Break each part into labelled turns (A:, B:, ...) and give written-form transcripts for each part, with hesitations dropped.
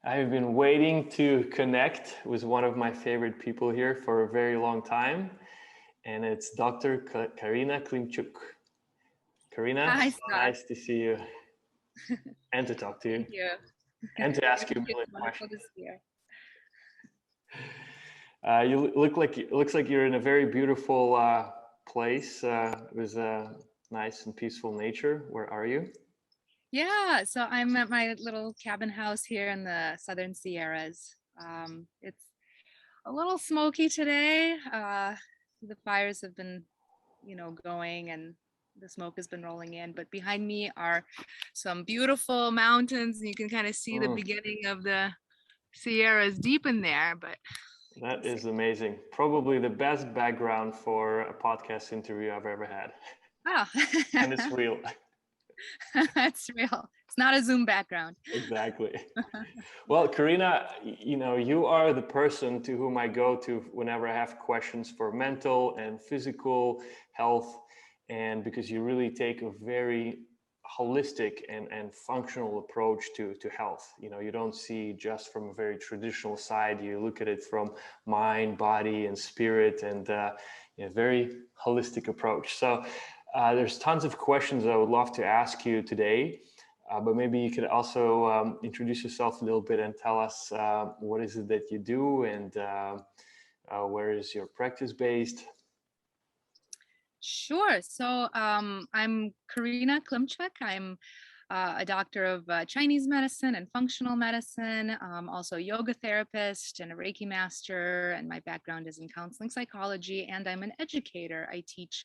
A: I've been waiting to connect with one of my favorite people here for a very long time, and it's Dr. Karina Klimchuk. Karina,
B: Hi,
A: so
B: Scott.
A: nice to see you and to talk to you
B: Thank you.
A: and to ask
B: Thank
A: you a
B: you.
A: million
B: It's wonderful to
A: questions.
B: see you.
A: You look like it looks like you're in a very beautiful place with nice and peaceful nature. Where are you?
B: Yeah, so I'm at my little cabin house here in the Southern Sierras. It's a little smoky today. The fires have been, going and the smoke has been rolling in. But behind me are some beautiful mountains, and you can kind of see the
A: Mm,
B: beginning of the Sierras deep in there. But we'll
A: that
B: see.
A: is amazing. Probably the best background for a podcast interview I've ever had,
B: Oh,
A: and it's real.
B: that's real. It's not a Zoom background.
A: Exactly. Well, Karina, you are the person to whom I go to whenever I have questions for mental and physical health, and because you really take a very holistic and functional approach to health. You don't see just from a very traditional side. You look at it from mind, body, and spirit, and very holistic approach. So there's tons of questions I would love to ask you today. But maybe you could also introduce yourself a little bit and tell us what is it that you do and where is your practice based?
B: Sure. So I'm Karina Klimchuk. I'm a doctor of Chinese medicine and functional medicine, also a yoga therapist and a Reiki master. And my background is in counseling psychology, and I'm an educator. I teach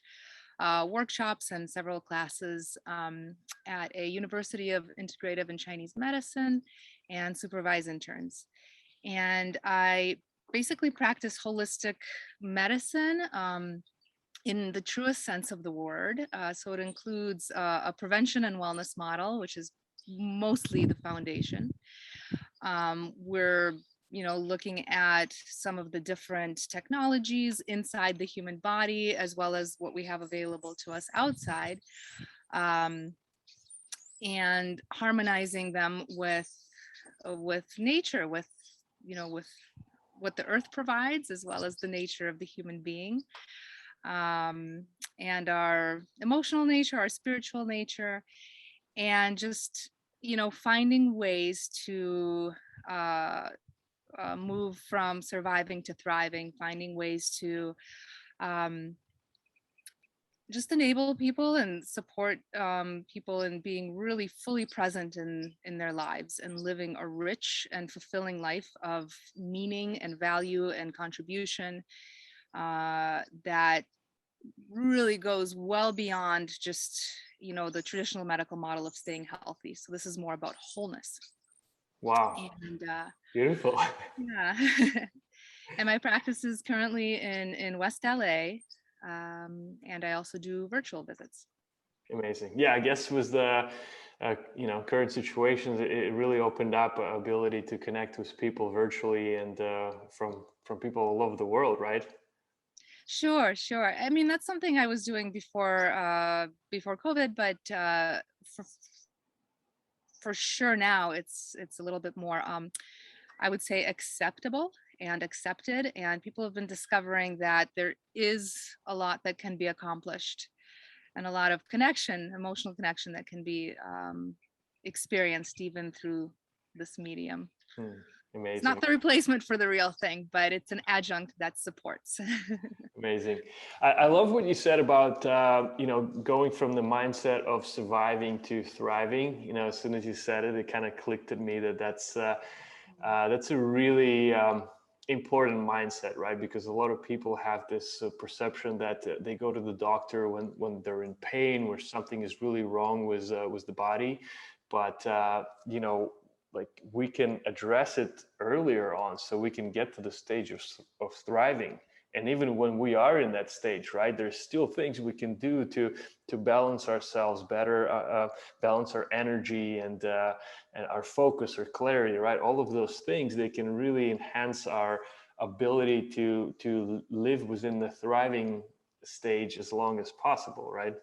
B: workshops and several classes at a University of Integrative and Chinese Medicine and supervise interns. And I basically practice holistic medicine. In the truest sense of the word. So it includes a prevention and wellness model, which is mostly the foundation. We're looking at some of the different technologies inside the human body, as well as what we have available to us outside, and harmonizing them with nature, with what the earth provides, as well as the nature of the human being, and our emotional nature, our spiritual nature, and just finding ways to move from surviving to thriving, finding ways to um, just enable people and support people in being really fully present in their lives and living a rich and fulfilling life of meaning and value and contribution that really goes well beyond just the traditional medical model of staying healthy. So this is more about wholeness.
A: Wow,
B: And
A: beautiful.
B: yeah. And my practice is currently in West LA, and I also do virtual visits.
A: Amazing. Yeah, I guess with the current situations, it really opened up ability to connect with people virtually and from people all over the world, right?
B: Sure. I mean, that's something I was doing before COVID, but for, for sure now it's a little bit more I would say acceptable and accepted, and people have been discovering that there is a lot that can be accomplished and a lot of connection, emotional connection, that can be experienced even through this medium. It's not
A: Amazing.
B: the replacement for the real thing, but it's an adjunct that supports.
A: Amazing. I love what you said about going from the mindset of surviving to thriving. As soon as you said it, it kind of clicked at me that that's a really important mindset, right? Because a lot of people have this perception that they go to the doctor when they're in pain, where something is really wrong with the body, but like we can address it earlier on, so we can get to the stage of thriving. And even when we are in that stage, right, there's still things we can do to balance ourselves better, balance our energy and our focus or clarity, right? All of those things, they can really enhance our ability to live within the thriving stage as long as possible, right?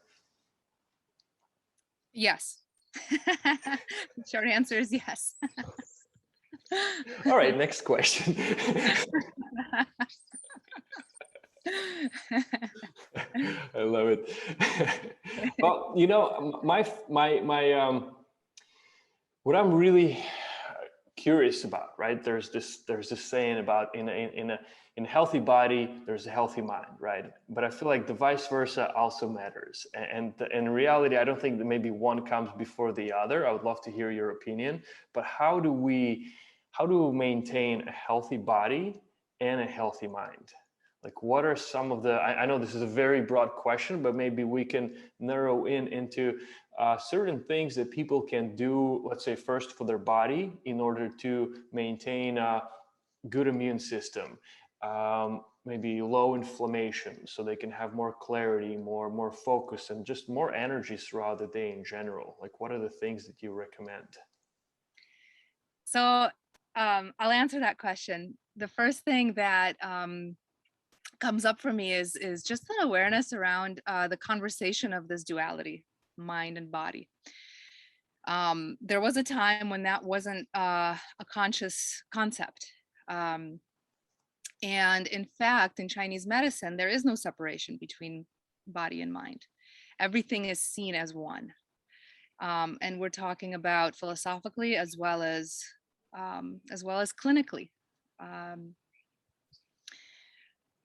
B: Yes. Short answer is yes.
A: All right, next question. I love it. Well, you know, what I'm really curious about, right? There's this saying about in a healthy body, there's a healthy mind, right? But I feel like the vice versa also matters. And in reality, I don't think that maybe one comes before the other. I would love to hear your opinion. But how do we maintain a healthy body and a healthy mind? Like, what are some of the? I know this is a very broad question, but maybe we can narrow into certain things that people can do, let's say, first for their body in order to maintain a good immune system, maybe low inflammation, so they can have more clarity, more focus, and just more energy throughout the day in general. Like, what are the things that you recommend?
B: So I'll answer that question. The first thing that comes up for me is just an awareness around the conversation of this duality, mind and body. There was a time when that wasn't a conscious concept. And in fact, in Chinese medicine, there is no separation between body and mind. Everything is seen as one. And we're talking about philosophically as well as clinically.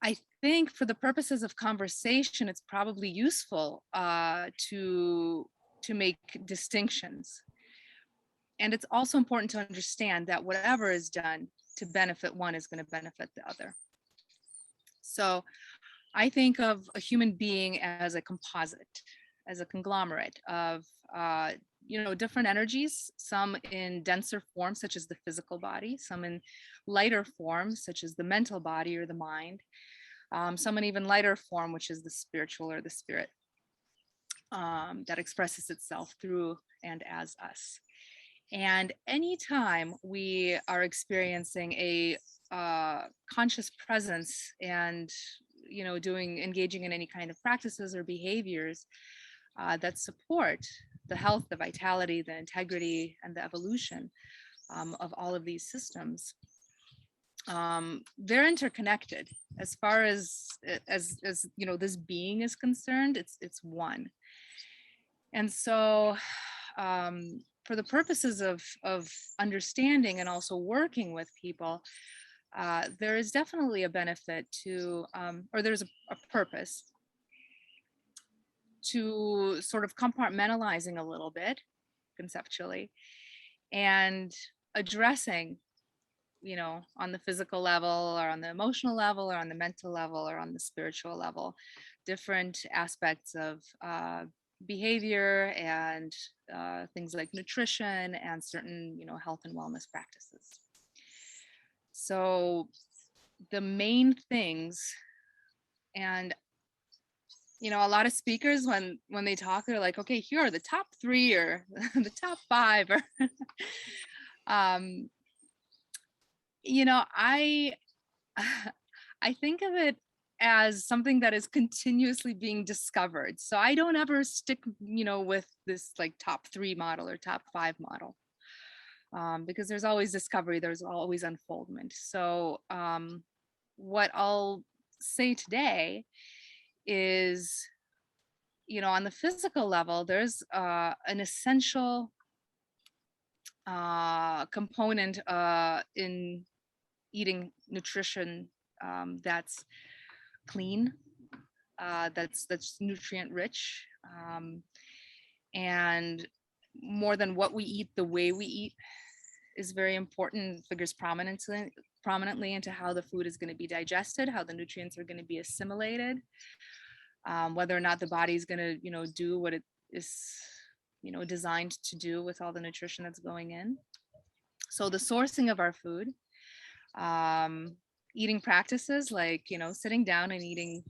B: I think for the purposes of conversation, it's probably useful to make distinctions. And it's also important to understand that whatever is done to benefit one is going to benefit the other. So I think of a human being as a composite, as a conglomerate of different energies, some in denser form, such as the physical body, some in lighter form, such as the mental body or the mind, some in even lighter form, which is the spiritual or the spirit, that expresses itself through and as us. And anytime we are experiencing a conscious presence and engaging in any kind of practices or behaviors that support the health, the vitality, the integrity, and the evolution of all of these systems, they're interconnected. As far as this being is concerned, it's one. And so for the purposes of understanding and also working with people, there is definitely a benefit to, or there's a purpose to sort of compartmentalizing a little bit conceptually and addressing, on the physical level or on the emotional level or on the mental level or on the spiritual level, different aspects of behavior and things like nutrition and certain, health and wellness practices. So the main things, and a lot of speakers when they talk, they're like, okay, here are the top 3 or the top 5 or I think of it as something that is continuously being discovered. So I don't ever stick, with this like top 3 model or top 5 model, because there's always discovery, there's always unfoldment. So what I'll say today is, on the physical level, there's an essential component in eating nutrition that's clean, that's nutrient rich, and more than what we eat, the way we eat is very important. Figures prominently into how the food is going to be digested, how the nutrients are going to be assimilated, whether or not the body is going to do what it is designed to do with all the nutrition that's going in. So the sourcing of our food, eating practices like sitting down and eating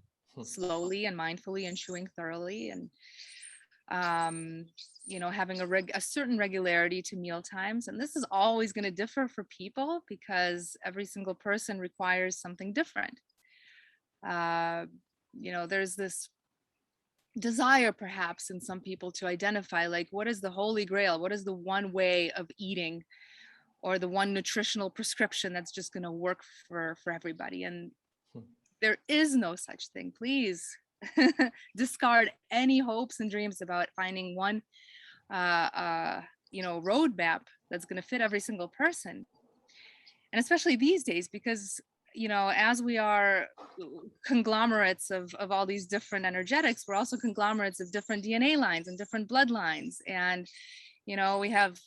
B: slowly and mindfully and chewing thoroughly, and having a certain regularity to meal times. And this is always going to differ for people because every single person requires something different. There's this desire perhaps in some people to identify, like, what is the holy grail? What is the one way of eating or the one nutritional prescription that's just going to work for everybody. And there is no such thing. Please discard any hopes and dreams about finding one roadmap that's going to fit every single person. And especially these days, because as we are conglomerates of all these different energetics, we're also conglomerates of different DNA lines and different bloodlines. And we have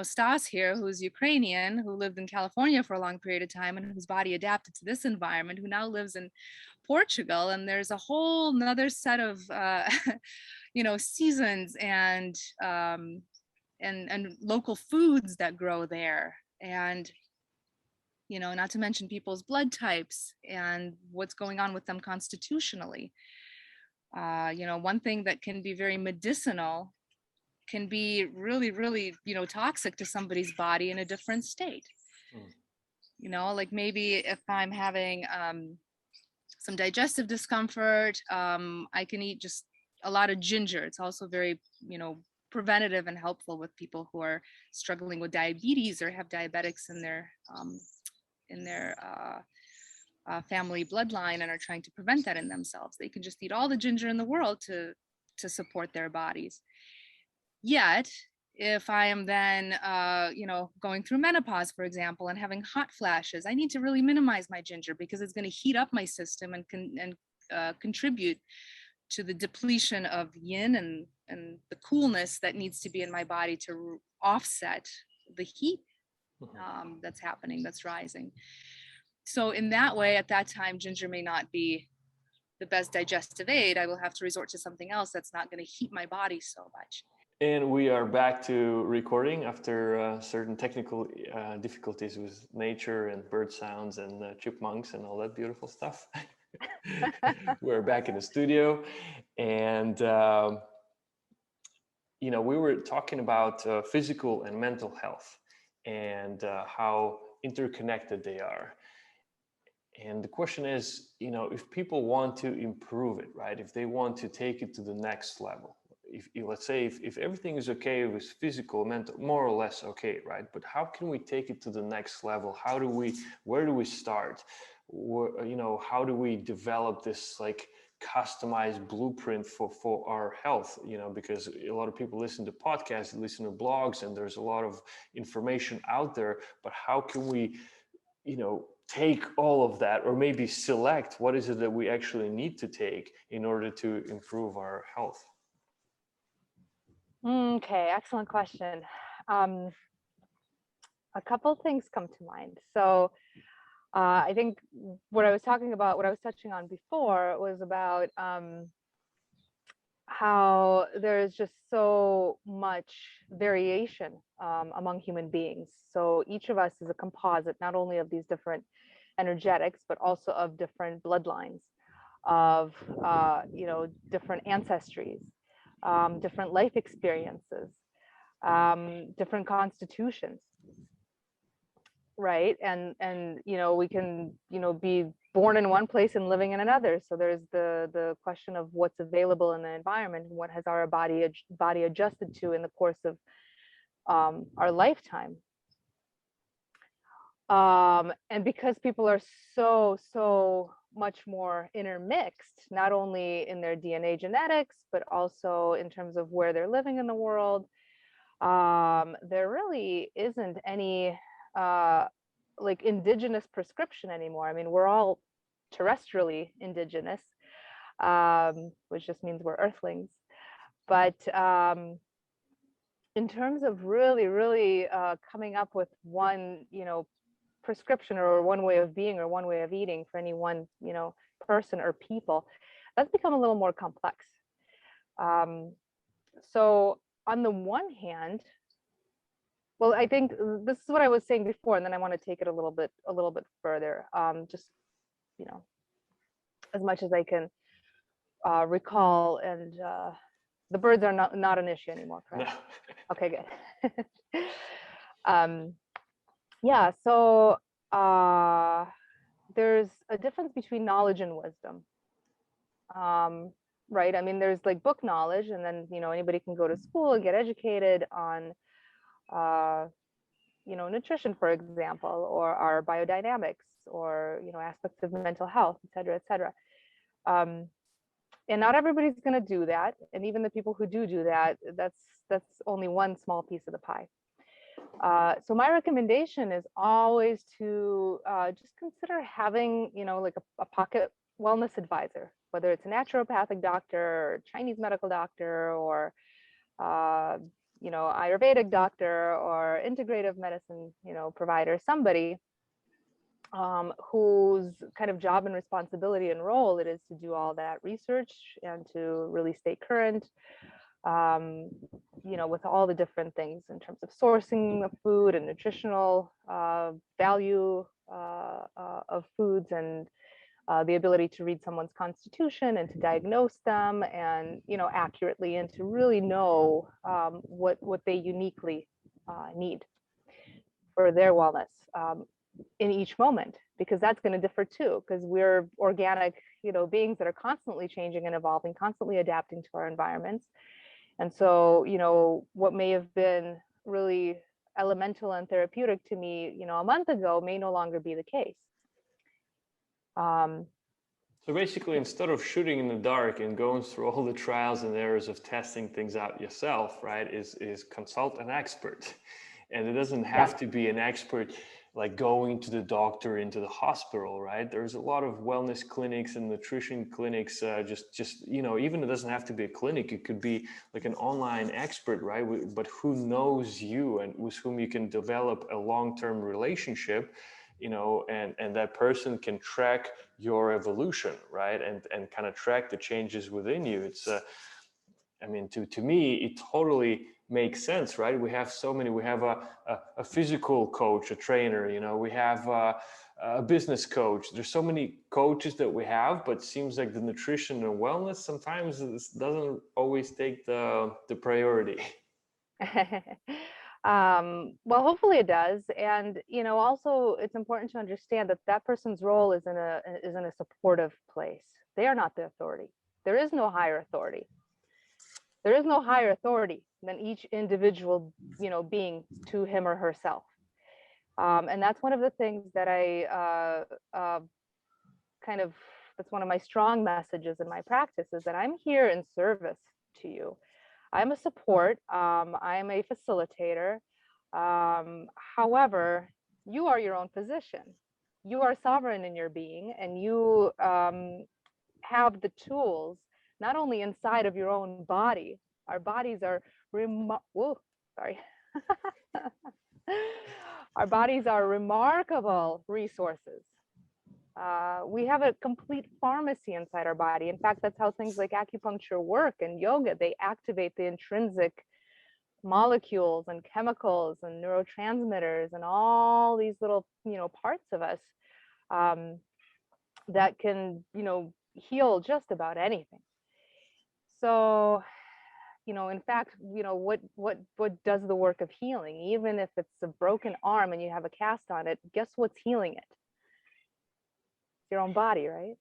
B: Stas here, who's Ukrainian, who lived in California for a long period of time and whose body adapted to this environment, who now lives in Portugal. And there's a whole nother set of seasons and local foods that grow there. And not to mention people's blood types and what's going on with them constitutionally. One thing that can be very medicinal can be really, really, toxic to somebody's body in a different state. Like maybe if I'm having some digestive discomfort, I can eat just a lot of ginger. It's also very, preventative and helpful with people who are struggling with diabetes or have diabetics in their family bloodline and are trying to prevent that in themselves. They can just eat all the ginger in the world to support their bodies. Yet, if I am then, going through menopause, for example, and having hot flashes, I need to really minimize my ginger because it's going to heat up my system and contribute to the depletion of yin and the coolness that needs to be in my body to offset the heat that's happening, that's rising. So in that way, at that time, ginger may not be the best digestive aid. I will have to resort to something else that's not going to heat my body so much.
A: And we are back to recording after certain technical difficulties with nature and bird sounds and chipmunks and all that beautiful stuff. We're back in the studio, and we were talking about physical and mental health and how interconnected they are. And the question is, if people want to improve it, right? If they want to take it to the next level, if let's say if everything is okay with physical, mental, more or less okay, right? But how can we take it to the next level? Where do we start? How do we develop this like customized blueprint for our health? Because a lot of people listen to podcasts, listen to blogs, and there's a lot of information out there. But how can we, take all of that, or maybe select what is it that we actually need to take in order to improve our health?
C: Okay, excellent question. A couple things come to mind. So I think what I was touching on before was about how there is just so much variation among human beings. So each of us is a composite, not only of these different energetics, but also of different bloodlines, of different ancestries, different life experiences, different constitutions, right? And we can be born in one place and living in another. So there's the question of what's available in the environment and what has our body adjusted to in the course of our lifetime. And because people are so much more intermixed, not only in their DNA genetics, but also in terms of where they're living in the world, there really isn't any like indigenous prescription anymore. I mean, we're all terrestrially indigenous, which just means we're earthlings. But in terms of really coming up with one, prescription or one way of being or one way of eating for any one, person or people, that's become a little more complex. So on the one hand, well, I think this is what I was saying before, and then I want to take it a little bit further, just, as much as I can recall. And the birds are not an issue anymore, correct? No. Okay, good. Yeah, so there's a difference between knowledge and wisdom, right? I mean, there's like book knowledge, and then anybody can go to school and get educated on nutrition, for example, or our biodynamics, or aspects of mental health, et cetera, et cetera. And not everybody's going to do that, and even the people who do that, that's only one small piece of the pie. So my recommendation is always to just consider having, like a pocket wellness advisor, whether it's a naturopathic doctor, or Chinese medical doctor, or Ayurvedic doctor, or integrative medicine, provider, somebody whose kind of job and responsibility and role it is to do all that research and to really stay current, with all the different things in terms of sourcing of food and nutritional value of foods, and the ability to read someone's constitution and to diagnose them, and accurately, and to really know what they uniquely need for their wellness in each moment, because that's going to differ too, because we're organic beings that are constantly changing and evolving, constantly adapting to our environments. And so what may have been really elemental and therapeutic to me a month ago may no longer be the case.
A: So basically, instead of shooting in the dark and going through all the trials and errors of testing things out yourself, right, is consult an expert. And it doesn't have to be an expert like going to the doctor, into the hospital, right? There's a lot of wellness clinics and nutrition clinics, even it doesn't have to be a clinic. It could be like an online expert, right? But who knows you and with whom you can develop a long-term relationship, and that person can track your evolution, right? And kind of track the changes within you. It's, to me, it totally makes sense, right? We have so many. We have a physical coach, a trainer. We have a business coach. There's so many coaches that we have, but it seems like the nutrition and wellness sometimes doesn't always take the priority.
C: Well, hopefully it does. And also it's important to understand that that person's role is in a supportive place. They are not the authority. There is no higher authority. There is no higher authority than each individual, being to him or herself. And that's one of the things that that's one of my strong messages in my practice, is that I'm here in service to you. I'm a support. I'm a facilitator. However, you are your own physician. You are sovereign in your being, and you have the tools not only inside of your own body. Our bodies are our bodies are remarkable resources. We have a complete pharmacy inside our body. In fact, that's how things like acupuncture work and yoga. They activate the intrinsic molecules and chemicals and neurotransmitters and all these little parts of us that can heal just about anything. So in fact, what does the work of healing? Even if it's a broken arm and you have a cast on it, guess what's healing it? Your own body, right?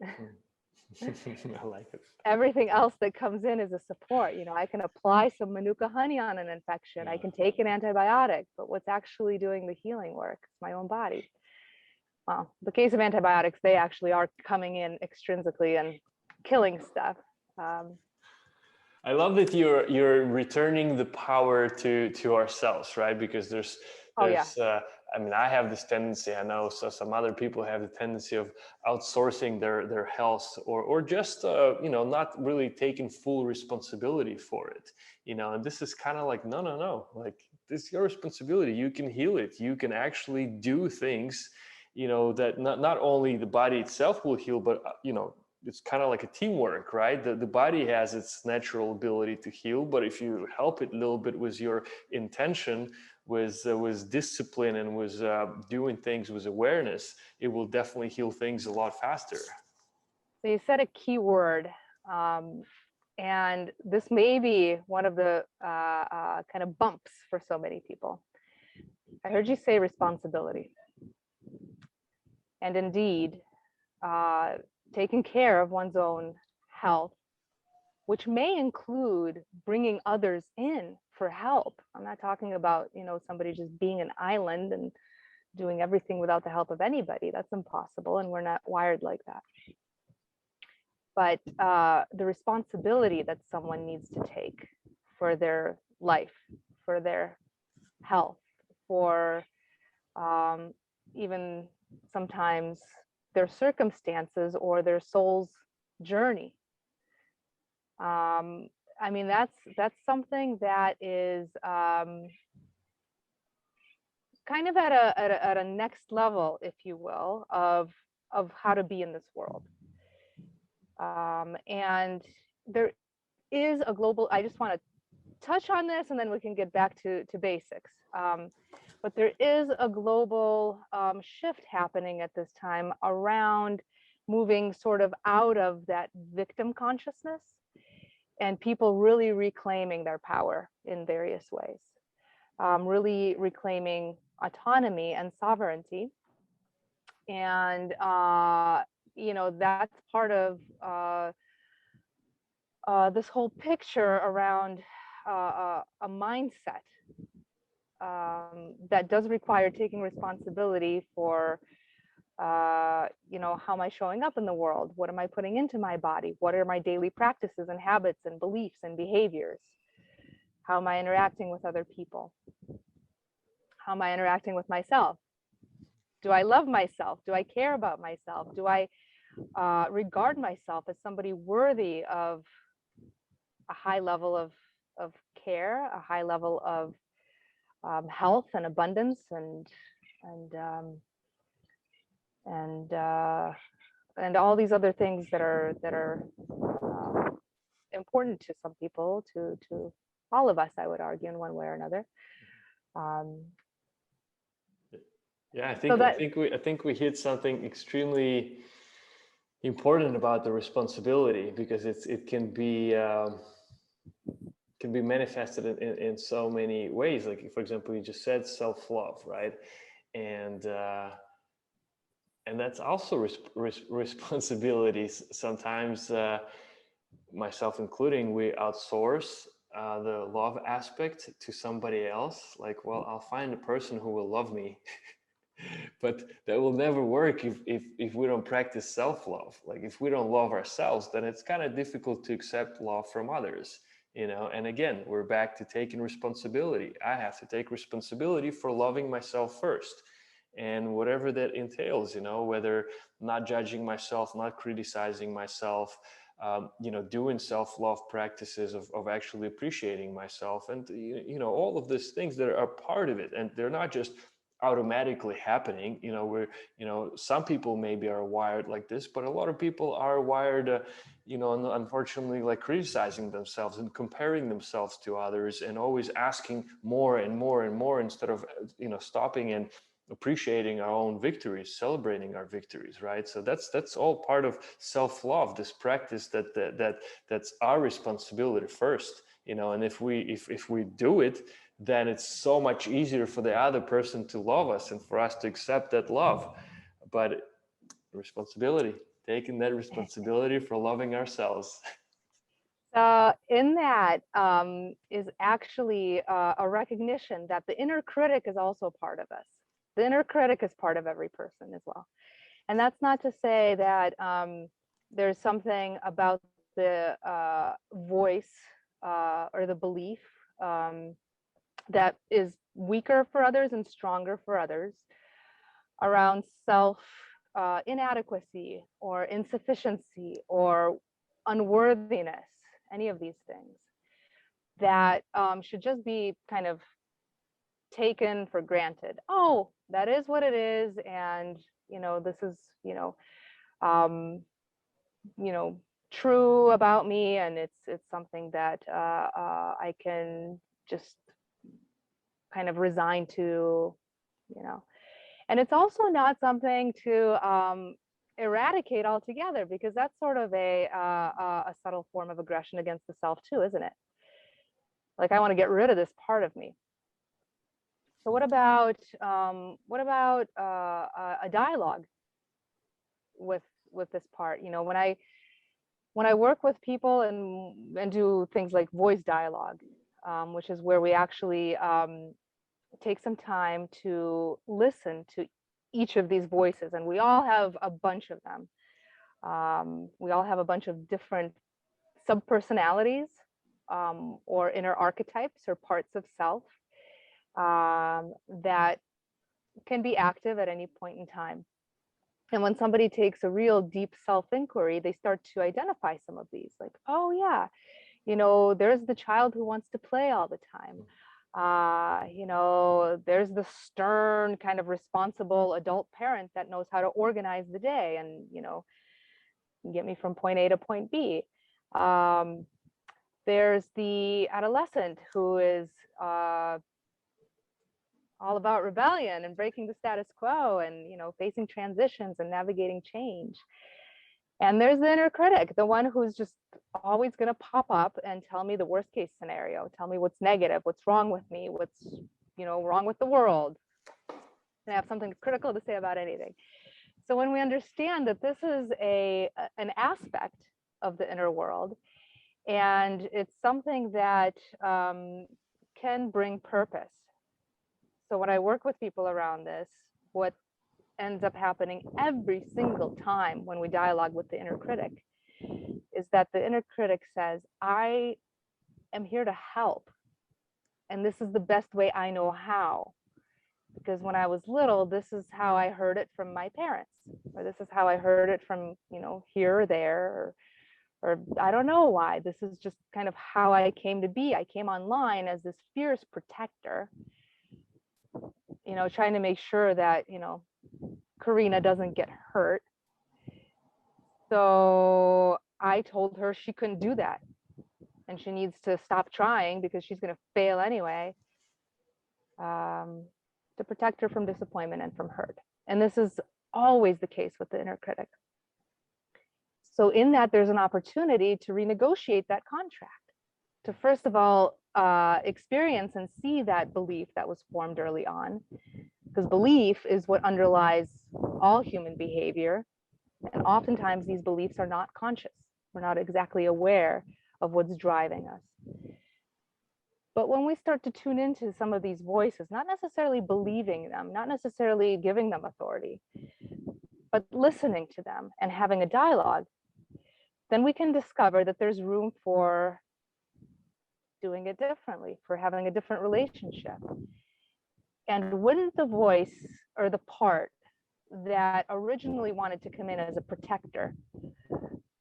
A: I like it.
C: Everything else that comes in is a support. I can apply some manuka honey on an infection. I can take an antibiotic, but what's actually doing the healing work is my own body. Well, the case of antibiotics, they actually are coming in extrinsically and killing stuff.
A: I love that you're returning the power to ourselves, right? Because there's I have this tendency, I know, so some other people have the tendency of outsourcing their health, or just not really taking full responsibility for it, and this is kind of like no, like, this is your responsibility. You can heal it. You can actually do things, that not only the body itself will heal, but it's kind of like a teamwork, right? The body has its natural ability to heal, but if you help it a little bit with your intention, with discipline, and with doing things with awareness, it will definitely heal things a lot faster.
C: So you said a key word, and this may be one of the kind of bumps for so many people. I heard you say responsibility. And indeed, taking care of one's own health, which may include bringing others in for help. I'm not talking about, somebody just being an island and doing everything without the help of anybody. That's impossible, and we're not wired like that. But the responsibility that someone needs to take for their life, for their health, for even sometimes their circumstances or their soul's journey. I mean, that's something that is kind of at a next level, if you will, of how to be in this world. And there is a global, I just want to touch on this and then we can get back to basics. But there is a global shift happening at this time around moving sort of out of that victim consciousness and people really reclaiming their power in various ways, really reclaiming autonomy and sovereignty. And, that's part of this whole picture around a mindset that does require taking responsibility for, how am I showing up in the world? What am I putting into my body? What are my daily practices and habits and beliefs and behaviors? How am I interacting with other people? How am I interacting with myself? Do I love myself? Do I care about myself? Do I regard myself as somebody worthy of a high level of care, a high level of health and abundance and all these other things that are important to some people, to all of us, I would argue, in one way or another.
A: Yeah, I think we hit something extremely important about the responsibility, because it can be manifested in so many ways. Like, for example, you just said self-love, right? And that's also responsibilities. Sometimes, myself including, we outsource the love aspect to somebody else. Like, well, I'll find a person who will love me. But that will never work if we don't practice self-love. Like, if we don't love ourselves, then it's kind of difficult to accept love from others, and again, we're back to taking responsibility. I have to take responsibility for loving myself first, and whatever that entails, whether not judging myself, not criticizing myself, doing self-love practices of actually appreciating myself, and all of these things that are part of it, and they're not just automatically happening. Some people maybe are wired like this, but a lot of people are wired unfortunately, like criticizing themselves and comparing themselves to others, and always asking more and more and more, instead of stopping and appreciating our own victories, celebrating our victories, right? So that's all part of self-love, this practice that's our responsibility first, and if we do it, then it's so much easier for the other person to love us and for us to accept that love. But responsibility, taking that responsibility for loving ourselves.
C: In that is actually a recognition that the inner critic is also part of us. The inner critic is part of every person as well. And that's not to say that there's something about the voice or the belief that is weaker for others and stronger for others around self inadequacy or insufficiency or unworthiness, any of these things that should just be kind of taken for granted. Oh, that is what it is, and this is true about me, and it's something that I can just kind of resign to, and it's also not something to eradicate altogether, because that's sort of a subtle form of aggression against the self too, isn't it? Like, I want to get rid of this part of me. So what about a dialogue with this part? When I work with people and do things like voice dialogue, which is where we actually take some time to listen to each of these voices. And we all have a bunch of them. We all have a bunch of different subpersonalities, or inner archetypes or parts of self, that can be active at any point in time. And when somebody takes a real deep self-inquiry, they start to identify some of these, like, oh yeah, there's the child who wants to play all the time. There's the stern kind of responsible adult parent that knows how to organize the day and, get me from point A to point B. There's the adolescent who is all about rebellion and breaking the status quo and, facing transitions and navigating change. And there's the inner critic, the one who's just always going to pop up and tell me the worst case scenario, tell me what's negative, what's wrong with me, what's, wrong with the world. And I have something critical to say about anything. So when we understand that this is an aspect of the inner world, and it's something that can bring purpose. So when I work with people around this, what ends up happening every single time when we dialogue with the inner critic is that the inner critic says, I am here to help. And this is the best way I know how. Because when I was little, this is how I heard it from my parents, or this is how I heard it from, here or there, or I don't know why. This is just kind of how I came to be. I came online as this fierce protector, trying to make sure that, Karina doesn't get hurt. So I told her she couldn't do that. And she needs to stop trying because she's going to fail anyway, to protect her from disappointment and from hurt. And this is always the case with the inner critic. So in that, there's an opportunity to renegotiate that contract, to first of all, experience and see that belief that was formed early on, because belief is what underlies all human behavior. And oftentimes these beliefs are not conscious. We're not exactly aware of what's driving us. But when we start to tune into some of these voices, not necessarily believing them, not necessarily giving them authority, but listening to them and having a dialogue, then we can discover that there's room for doing it differently, for having a different relationship. And wouldn't the voice or the part that originally wanted to come in as a protector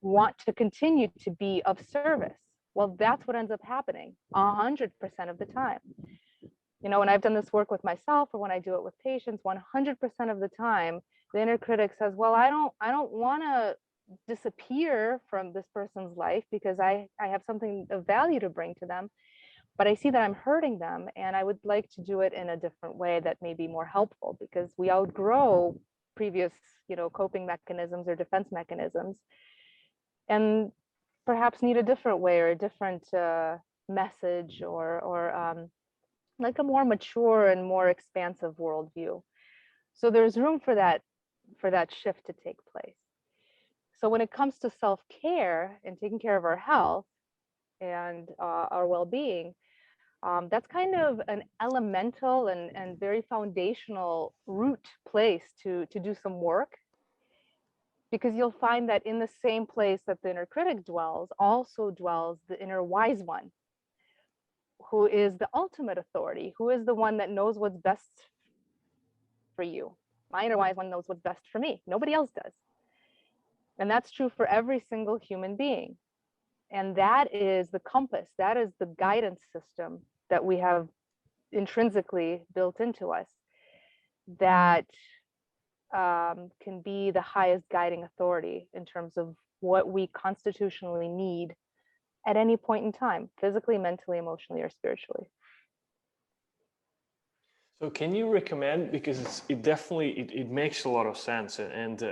C: want to continue to be of service? Well, that's what ends up happening 100% of the time. When I've done this work with myself or when I do it with patients, 100% of the time, the inner critic says, well, I don't want to disappear from this person's life because I have something of value to bring to them, but I see that I'm hurting them and I would like to do it in a different way that may be more helpful, because we outgrow previous, coping mechanisms or defense mechanisms and perhaps need a different way or a different message or like a more mature and more expansive worldview. So there's room for that shift to take place. So when it comes to self-care and taking care of our health and our well-being, that's kind of an elemental and very foundational root place to do some work, because you'll find that in the same place that the inner critic dwells, also dwells the inner wise one, who is the ultimate authority, who is the one that knows what's best for you. My inner wise one knows what's best for me. Nobody else does. And that's true for every single human being. And that is the compass, that is the guidance system that we have intrinsically built into us, that can be the highest guiding authority in terms of what we constitutionally need at any point in time, physically, mentally, emotionally, or spiritually.
A: So can you recommend, because it definitely it makes a lot of sense, and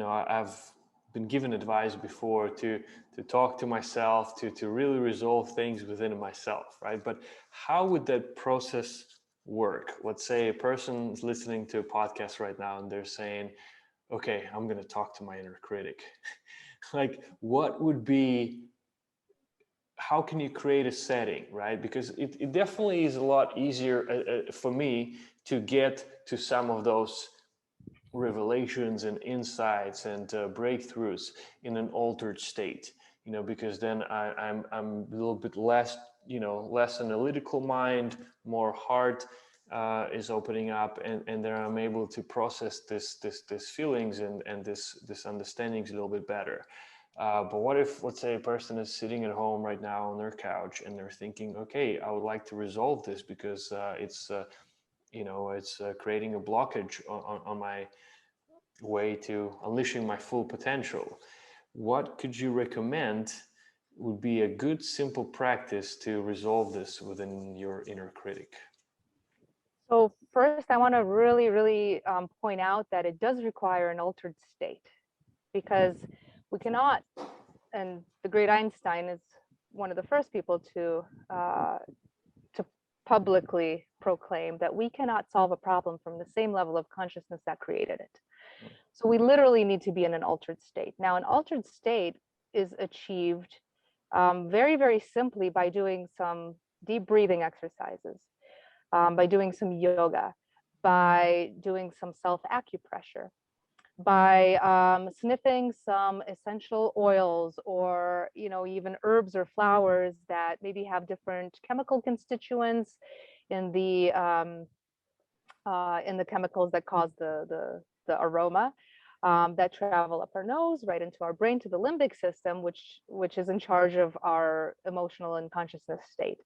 A: I've been given advice before to talk to myself, to really resolve things within myself, right? But how would that process work? Let's say a person is listening to a podcast right now and they're saying, okay, I'm going to talk to my inner critic. Like, what would be how can you create a setting, right? Because it definitely is a lot easier for me to get to some of those revelations and insights and breakthroughs in an altered state, because then I'm a little bit less, less analytical mind, more heart is opening up, and then I'm able to process this feelings and this understandings a little bit better. But what if, let's say, a person is sitting at home right now on their couch and they're thinking, okay, I would like to resolve this because it's creating a blockage on my way to unleashing my full potential. What could you recommend would be a good, simple practice to resolve this within your inner critic?
C: So first, I want to really, really point out that it does require an altered state, because we cannot, and the great Einstein is one of the first people to publicly proclaim that we cannot solve a problem from the same level of consciousness that created it. So we literally need to be in an altered state. Now, an altered state is achieved very, very simply by doing some deep breathing exercises, by doing some yoga, by doing some self acupressure, by sniffing some essential oils, or even herbs or flowers that maybe have different chemical constituents in the chemicals that cause the aroma, that travel up our nose, right into our brain, to the limbic system, which is in charge of our emotional and consciousness state.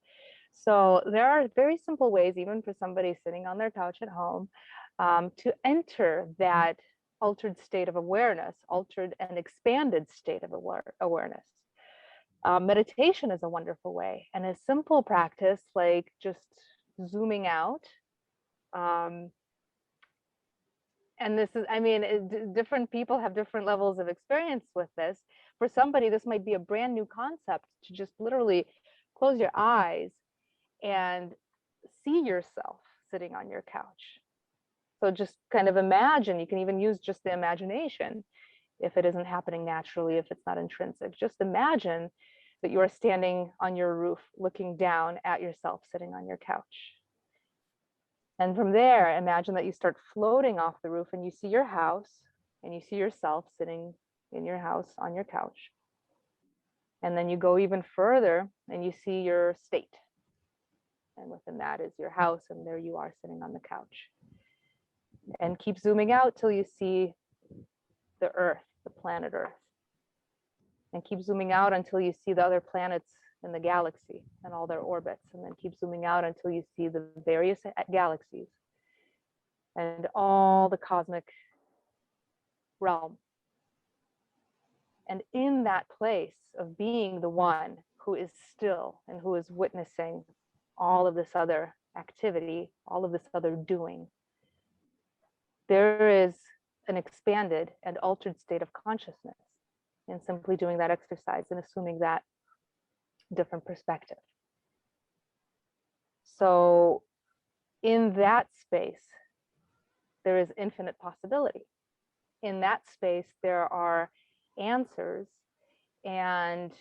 C: So there are very simple ways, even for somebody sitting on their couch at home, to enter that altered state of awareness, altered and expanded state of awareness. Meditation is a wonderful way, and a simple practice like just zooming out. Um, and this is, I mean, different people have different levels of experience with this. For somebody, this might be a brand new concept, to just literally close your eyes and see yourself sitting on your couch. So just kind of imagine, you can even use just the imagination if it isn't happening naturally, if it's not intrinsic. Just imagine that you are standing on your roof looking down at yourself sitting on your couch. And from there, imagine that you start floating off the roof and you see your house and you see yourself sitting in your house on your couch. And then you go even further and you see your state. And within that is your house, and there you are sitting on the couch. And keep zooming out till you see the Earth, the planet Earth. And keep zooming out until you see the other planets in the galaxy and all their orbits. And then keep zooming out until you see the various galaxies and all the cosmic realm. And in that place of being the one who is still and who is witnessing all of this other activity, all of this other doing, there is an expanded and altered state of consciousness in simply doing that exercise and assuming that different perspective. So in that space, there is infinite possibility. In that space, there are answers and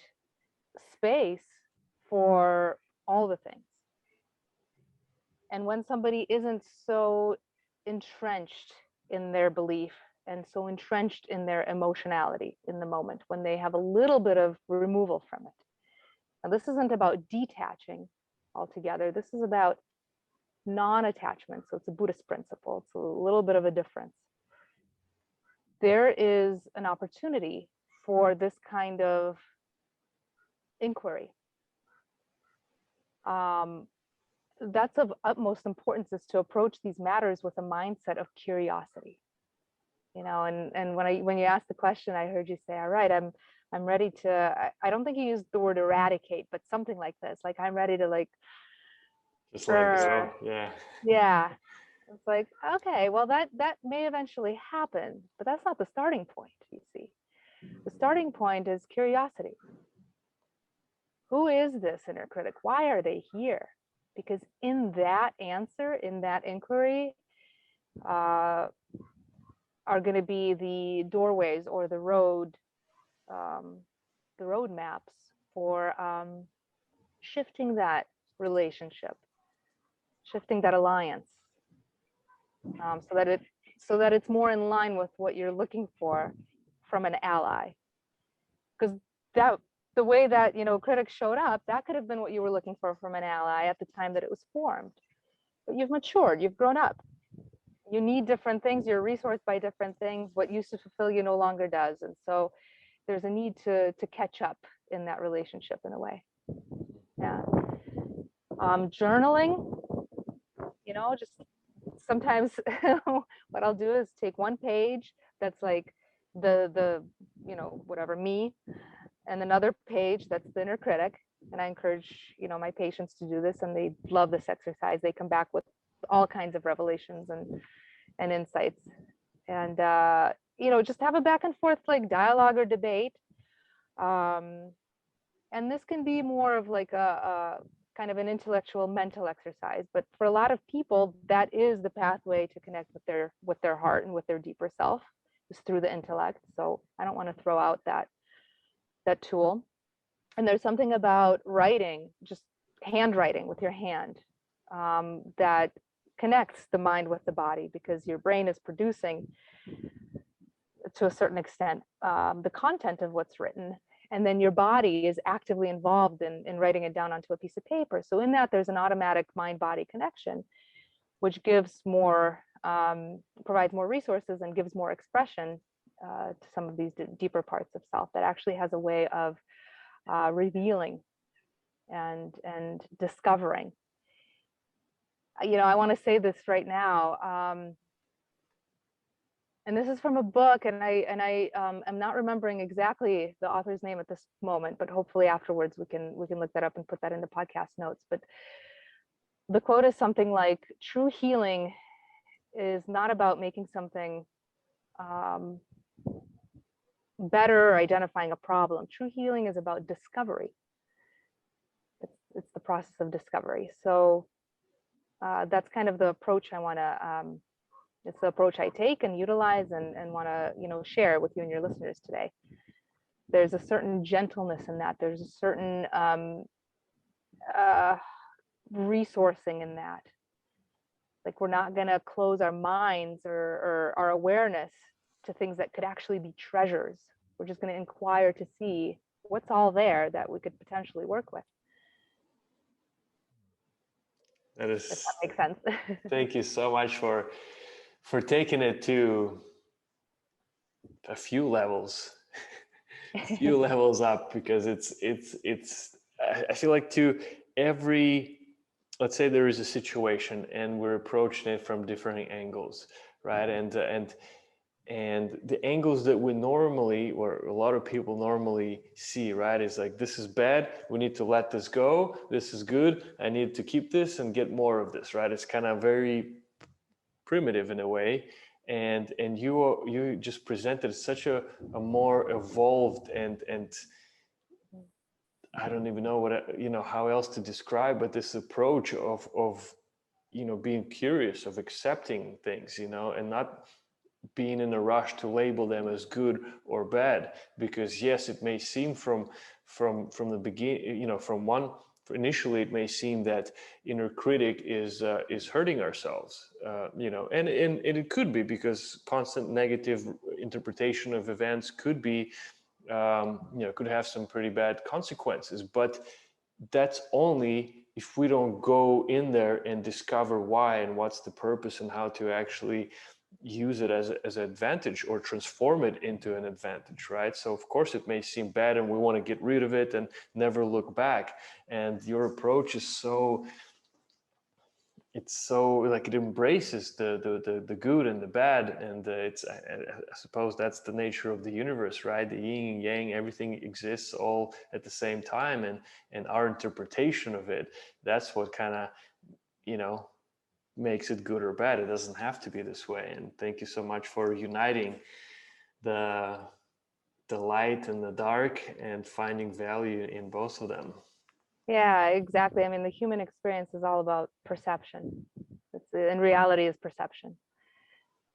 C: space for all the things. And when somebody isn't so entrenched in their belief and so entrenched in their emotionality in the moment, when they have a little bit of removal from it. Now, this isn't about detaching altogether. This is about non-attachment. So it's a Buddhist principle. It's a little bit of a difference. There is an opportunity for this kind of inquiry. That's of utmost importance, is to approach these matters with a mindset of curiosity. And when you asked the question, I heard you say, all right, I'm ready to, I don't think you used the word eradicate, but something like this, like I'm ready to
A: Just let go.
C: Yeah. It's like, okay, well, that may eventually happen, but that's not the starting point, you see. The starting point is curiosity. Who is this inner critic? Why are they here? Because in that answer, in that inquiry, are going to be the doorways or the road maps for shifting that relationship, shifting that alliance, so that it's more in line with what you're looking for from an ally. Because that the way that critics showed up, that could have been what you were looking for from an ally at the time that it was formed. But you've matured, you've grown up. You need different things. You're resourced by different things. What used to fulfill you no longer does, and so there's a need to catch up in that relationship in a way. Yeah. Journaling, just sometimes what I'll do is take one page that's like the whatever me, and another page that's the inner critic. And I encourage my patients to do this, and they love this exercise. They come back with all kinds of revelations and insights, and just have a back and forth like dialogue or debate. And this can be more of like a kind of an intellectual mental exercise, but for a lot of people that is the pathway to connect with their heart and with their deeper self, is through the intellect. So I don't want to throw out that tool. And there's something about writing, just handwriting with your hand, that connects the mind with the body, because your brain is producing, to a certain extent, the content of what's written, and then your body is actively involved in writing it down onto a piece of paper. So in that, there's an automatic mind-body connection, which gives more, provides more resources and gives more expression to some of these deeper parts of self, that actually has a way of revealing and discovering. I want to say this right now, and this is from a book, and I am not remembering exactly the author's name at this moment, but hopefully afterwards we can look that up and put that in the podcast notes. But the quote is something like, "True healing is not about making something better or identifying a problem. True healing is about discovery. It's the process of discovery." So that's kind of the approach I want to. It's the approach I take and utilize and want to share with you and your listeners today. There's a certain gentleness in that. There's a certain resourcing in that. Like, we're not going to close our minds or our awareness to things that could actually be treasures. We're just going to inquire to see what's all there that we could potentially work with.
A: That is,
C: if that makes sense.
A: Thank you so much for taking it to a few levels up, because it's I feel like to every, let's say there is a situation and we're approaching it from different angles, right? And the angles that we normally, or a lot of people normally see, right, is like, this is bad, we need to let this go, this is good, I need to keep this and get more of this, right? It's kind of very primitive in a way, and you just presented such a more evolved and I don't even know how else to describe, but this approach of being curious, of accepting things, and not being in a rush to label them as good or bad, because yes, it may seem from the beginning, initially it may seem that inner critic is hurting ourselves, and it could be, because constant negative interpretation of events could be, could have some pretty bad consequences. But that's only if we don't go in there and discover why and what's the purpose and how to actually use it as an advantage or transform it into an advantage, right? So of course it may seem bad and we want to get rid of it and never look back. And your approach is so like, it embraces the good and the bad, and I suppose that's the nature of the universe, right? The yin and yang, everything exists all at the same time, and our interpretation of it, that's what kind of makes it good or bad. It doesn't have to be this way. And thank you so much for uniting the light and the dark and finding value in both of them.
C: Yeah, exactly. I mean, the human experience is all about perception. In reality is perception.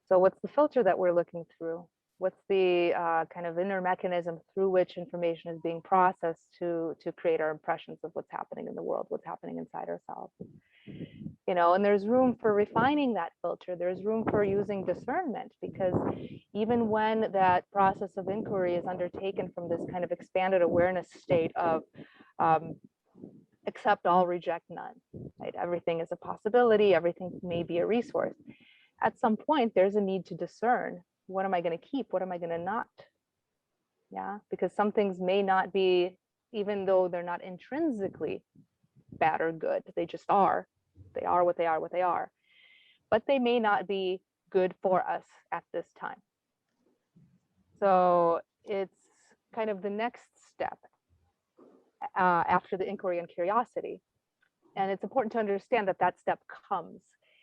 C: So what's the filter that we're looking through? What's the kind of inner mechanism through which information is being processed to create our impressions of what's happening in the world, what's happening inside ourselves. You know, and there's room for refining that filter. There's room for using discernment, because even when that process of inquiry is undertaken from this kind of expanded awareness state of accept all, reject none, right? Everything is a possibility, everything may be a resource. At some point, there's a need to discern, what am I going to keep? What am I going to not? Yeah, because some things may not be, even though they're not intrinsically bad or good, they just are. They are what they are, what they are. But they may not be good for us at this time. So it's kind of the next step after the inquiry and curiosity. And it's important to understand that that step comes,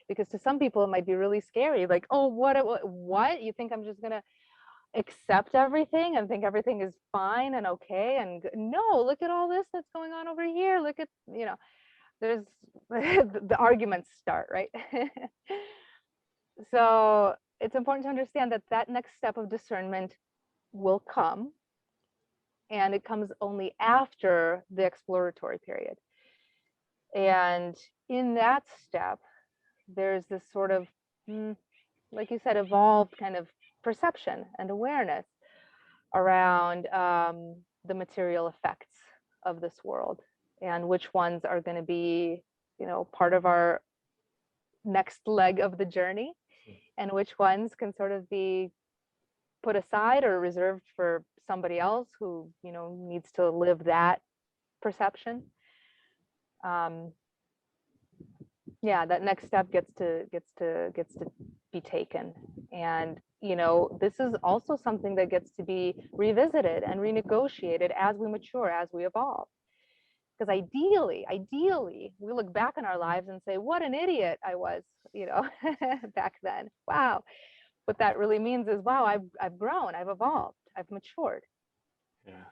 C: because to some people it might be really scary. Like, oh, what? You think I'm just going to accept everything and think everything is fine and okay? And no, look at all this that's going on over here. Look at, you know, there's the arguments start, right? So it's important to understand that that next step of discernment will come, and it comes only after the exploratory period. And in that step, there's this sort of, like you said, evolved kind of perception and awareness around the material effects of this world, and which ones are going to be, you know, part of our next leg of the journey, and which ones can sort of be put aside or reserved for somebody else who, you know, needs to live that perception. Yeah, that next step gets to be taken. And, you know, this is also something that gets to be revisited and renegotiated as we mature, as we evolve. Because ideally, we look back in our lives and say, what an idiot I was, you know, back then. Wow. What that really means is, wow, I've grown, I've evolved, I've matured.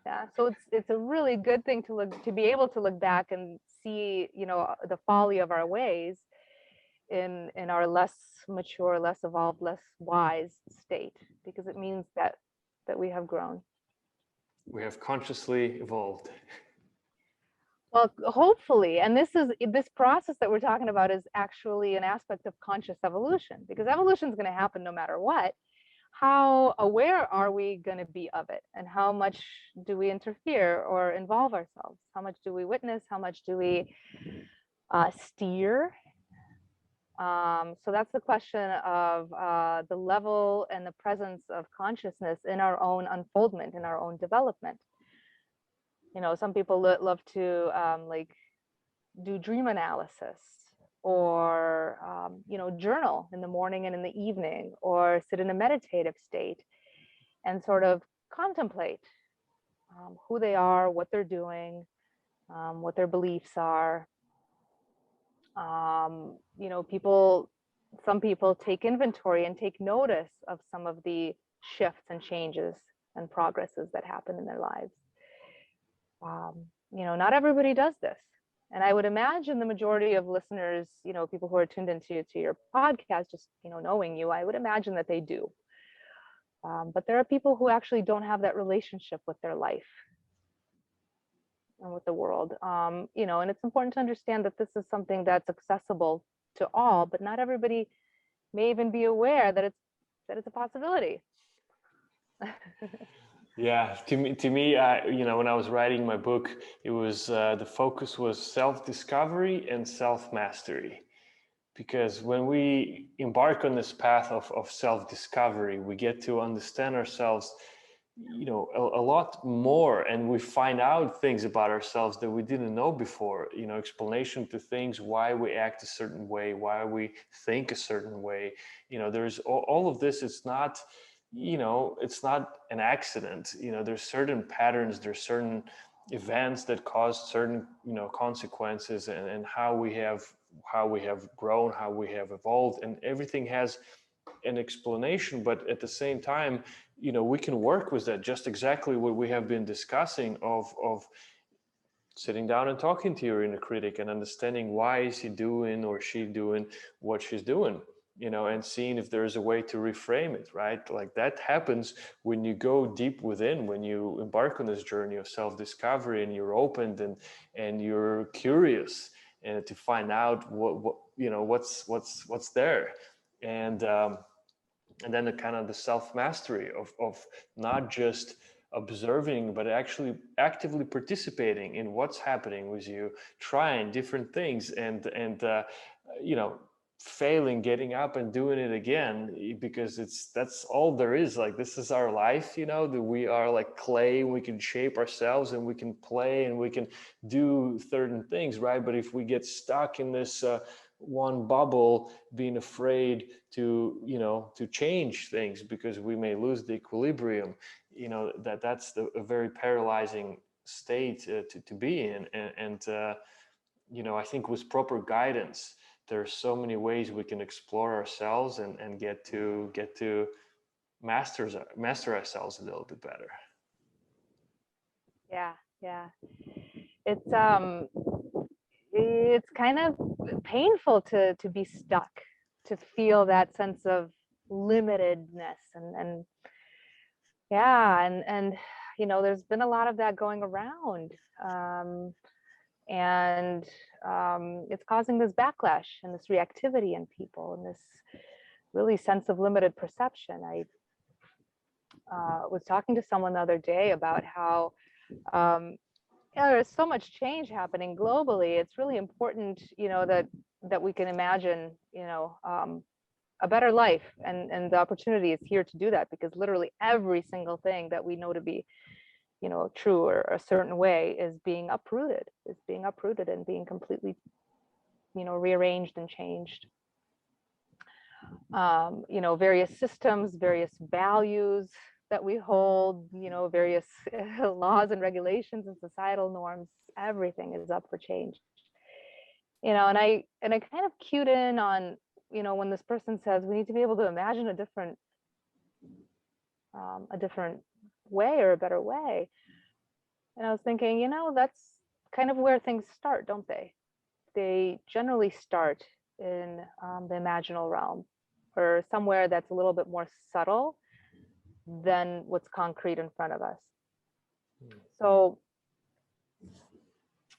C: Yeah. So it's a really good thing to be able to look back and see, you know, the folly of our ways in our less mature, less evolved, less wise state, because it means that we have grown.
A: We have consciously evolved.
C: Well, hopefully, and this process that we're talking about is actually an aspect of conscious evolution, because evolution is going to happen no matter what. How aware are we going to be of it, and how much do we interfere or involve ourselves? How much do we witness? How much do we steer? So that's the question of the level and the presence of consciousness in our own unfoldment, in our own development. You know, some people love to like do dream analysis, or you know, journal in the morning and in the evening, or sit in a meditative state and sort of contemplate who they are, what they're doing, what their beliefs are. You know, some people take inventory and take notice of some of the shifts and changes and progresses that happen in their lives. You know, not everybody does this. And I would imagine the majority of listeners, you know, people who are tuned into your podcast, just, you know, knowing you, I would imagine that they do. But there are people who actually don't have that relationship with their life and with the world. You know, and it's important to understand that this is something that's accessible to all, but not everybody may even be aware that it's a possibility.
A: Yeah, to me, you know, when I was writing my book, it was the focus was self-discovery and self-mastery, because when we embark on this path of self-discovery, we get to understand ourselves, you know, a lot more, and we find out things about ourselves that we didn't know before. You know, explanation to things, why we act a certain way, why we think a certain way. You know, there's all of this. It's not, you know, it's not an accident. You know, there's certain patterns, there's certain events that cause certain, you know, consequences, and how we have grown, how we have evolved, and everything has an explanation. But at the same time, you know, we can work with that, just exactly what we have been discussing of sitting down and talking to your inner critic and understanding why is he doing or she doing what she's doing. and seeing if there's a way to reframe it, right? Like that happens when you go deep within, when you embark on this journey of self-discovery, and you're open and you're curious, and to find out what's there. And then the kind of the self-mastery of not just observing, but actually actively participating in what's happening with you, trying different things, and failing, getting up and doing it again, because that's all there is. Like, this is our life, that we are like clay, and we can shape ourselves, and we can play, and we can do certain things, right? But if we get stuck in this one bubble, being afraid to change things because we may lose the equilibrium, that's a very paralyzing state to be in. I think with proper guidance, there are so many ways we can explore ourselves and get to master ourselves a little bit better.
C: Yeah. It's kind of painful to be stuck, to feel that sense of limitedness, and there's been a lot of that going around, and it's causing this backlash and this reactivity in people, and this really sense of limited perception. I was talking to someone the other day about how there's so much change happening globally. It's really important, that we can imagine, a better life, and the opportunity is here to do that, because literally every single thing that we know to be, true or a certain way is being uprooted, and being completely, rearranged and changed. Various systems, various values that we hold, various laws and regulations and societal norms, everything is up for change. And I kind of cued in on, when this person says we need to be able to imagine a different way, or a better way. And I was thinking, that's kind of where things start, don't they? They generally start in the imaginal realm, or somewhere that's a little bit more subtle than what's concrete in front of us. So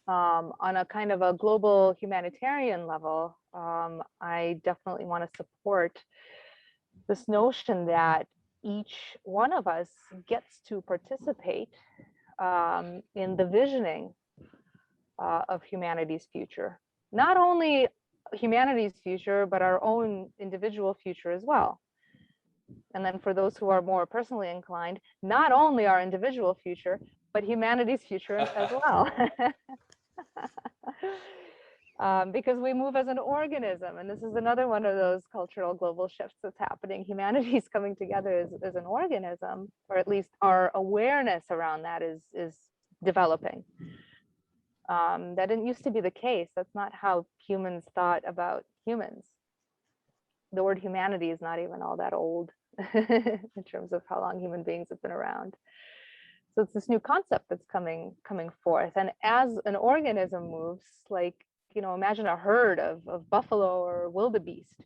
C: on a kind of a global humanitarian level, I definitely want to support this notion that each one of us gets to participate in the visioning of humanity's future. Not only humanity's future, but our own individual future as well. And then for those who are more personally inclined, not only our individual future, but humanity's future as well. Because we move as an organism, and this is another one of those cultural global shifts that's happening. Humanity is coming together as an organism, or at least our awareness around that is developing. That didn't used to be the case. That's not how humans thought about humans. The word humanity is not even all that old in terms of how long human beings have been around. So it's this new concept that's coming forth. And as an organism moves, like, imagine a herd of buffalo or wildebeest,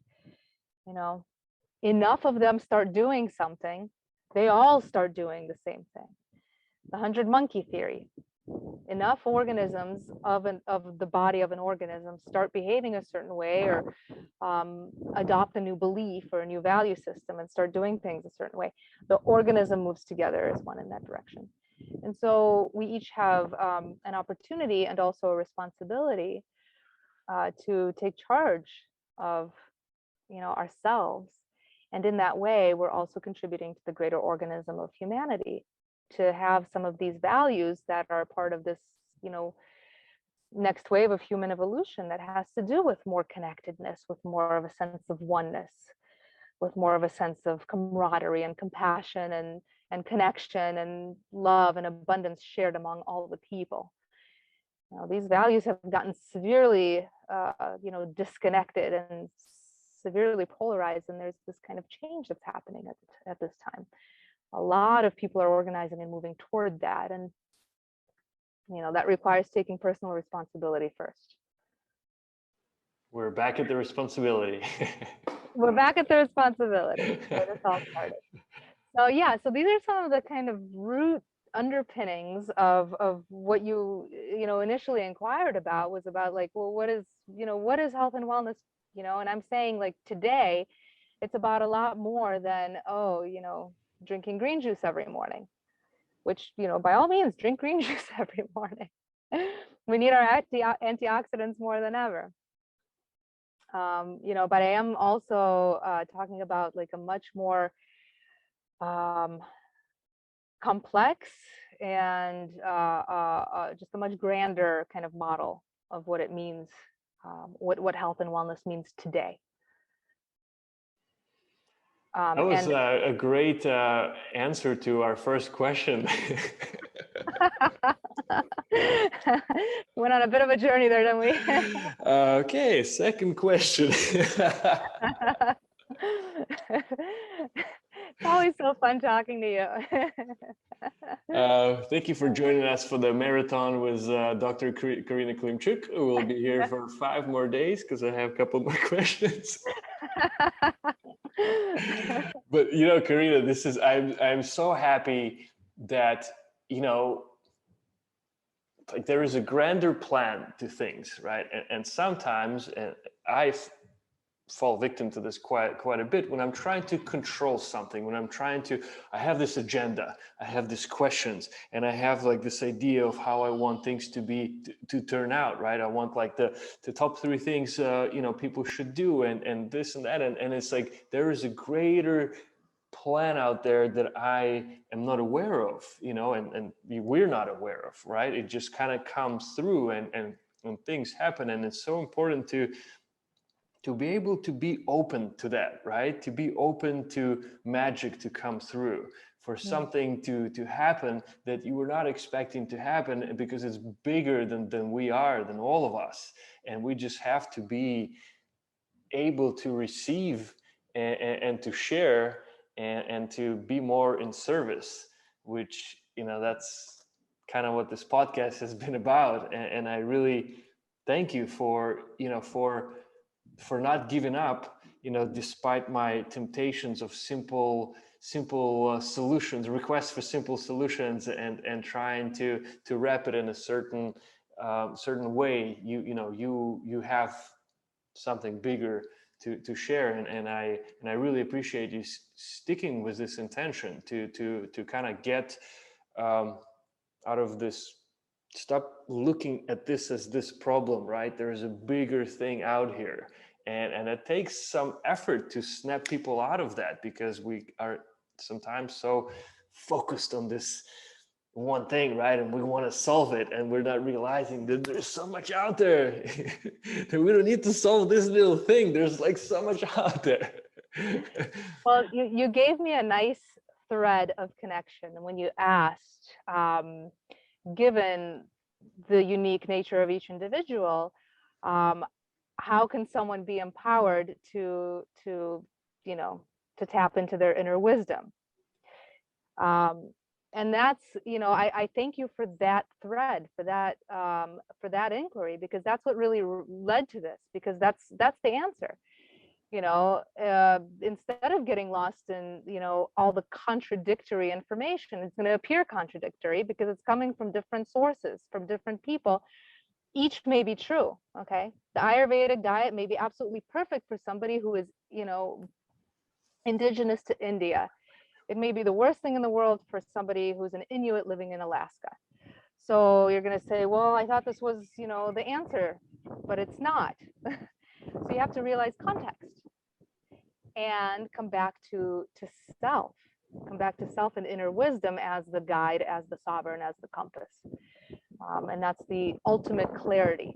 C: enough of them start doing something, they all start doing the same thing. The 100 monkey theory. Enough organisms of the body of an organism start behaving a certain way, or adopt a new belief or a new value system, and start doing things a certain way, the organism moves together as one in that direction. And so we each have an opportunity and also a responsibility to take charge of ourselves, and in that way we're also contributing to the greater organism of humanity, to have some of these values that are part of this next wave of human evolution, that has to do with more connectedness, with more of a sense of oneness, with more of a sense of camaraderie and compassion and connection and love and abundance shared among all the people. These values have gotten severely disconnected and severely polarized, and there's this kind of change that's happening at this time. A lot of people are organizing and moving toward that, and that requires taking personal responsibility first.
A: We're back at the responsibility.
C: We're back at the responsibility where this all started. So yeah, so these are some of the kind of root underpinnings of what you know initially inquired about, was about like, well, what is, you know, what is health and wellness, you know? And I'm saying, like, today it's about a lot more than, oh, you know, drinking green juice every morning, which, you know, by all means, drink green juice every morning. We need our antioxidants more than ever. You know, but I am also talking about like a much more um, complex and just a much grander kind of model of what it means, what health and wellness means today.
A: That was
C: And
A: a great answer to our first question.
C: went on a bit of a journey there, didn't we?
A: Okay, second question.
C: It's always so fun talking to you.
A: Thank you for joining us for the marathon with Dr. Karina Klimchuk. We'll be here for 5 more days because I have a couple more questions. But you know, Karina, this is I'm so happy that, you know, like there is a grander plan to things, right? And sometimes I fall victim to this quite a bit when I'm trying to control something, when I'm trying to, I have this agenda, I have these questions, and I have like this idea of how I want things to be to turn out, right? I want like the top 3 things you know, people should do, and this and that, and it's like there is a greater plan out there that I am not aware of, you know, and we're not aware of, right? It just kind of comes through, and things happen, and it's so important to be able to be open to that, right? To be open to magic to come through, for something to happen that you were not expecting to happen, because it's bigger than we are, than all of us. And we just have to be able to receive and to share and to be more in service, which, you know, that's kind of what this podcast has been about. And I really thank you for, you know, for not giving up, you know, despite my temptations of simple solutions, requests for simple solutions, and trying to wrap it in a certain way. You know, you have something bigger to share, and I really appreciate you sticking with this intention to kind of get out of this. Stop looking at this as this problem, right? There's a bigger thing out here, and it takes some effort to snap people out of that, because we are sometimes so focused on this one thing, right? And we want to solve it, and we're not realizing that there's so much out there that we don't need to solve this little thing. There's like so much out there.
C: well, you gave me a nice thread of connection when you asked, given the unique nature of each individual, how can someone be empowered to you know, to tap into their inner wisdom? And that's, you know, I thank you for that thread, for that inquiry, because that's what really led to this, because that's the answer. You know, instead of getting lost in, you know, all the contradictory information, it's going to appear contradictory because it's coming from different sources, from different people. Each may be true. Okay, the Ayurvedic diet may be absolutely perfect for somebody who is, you know, indigenous to India. It may be the worst thing in the world for somebody who's an Inuit living in Alaska. So you're going to say, well, I thought this was, you know, the answer, but it's not. So you have to realize context and come back to self, come back to self and inner wisdom as the guide, as the sovereign, as the compass. And that's the ultimate clarity.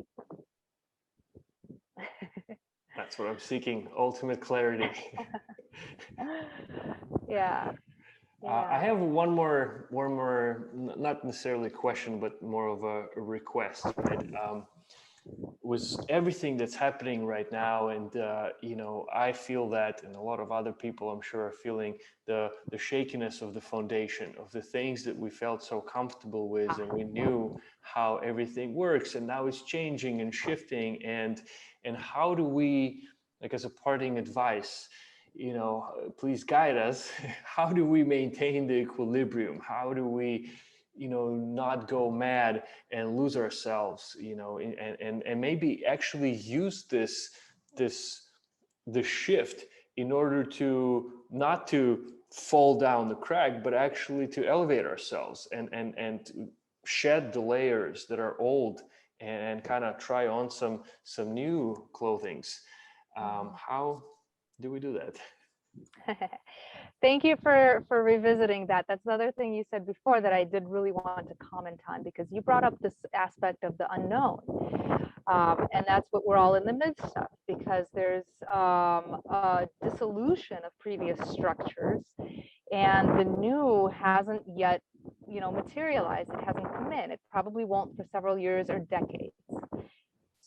A: That's what I'm seeking, ultimate clarity.
C: Yeah.
A: I have one more, not necessarily question, but more of a request, right? With everything that's happening right now, and you know, I feel that, and a lot of other people, I'm sure, are feeling the shakiness of the foundation of the things that we felt so comfortable with, and we knew how everything works, and now it's changing and shifting, and how do we like as a parting advice, please guide us. How do we maintain the equilibrium? How do we, not go mad and lose ourselves, and maybe actually use the shift in order to not to fall down the crack, but actually to elevate ourselves and to shed the layers that are old and kind of try on some new clothings. How do we do that?
C: Thank you for revisiting that. That's another thing you said before that I did really want to comment on, because you brought up this aspect of the unknown. And that's what we're all in the midst of, because there's a dissolution of previous structures, and the new hasn't yet, materialized. It hasn't come in. It probably won't for several years or decades.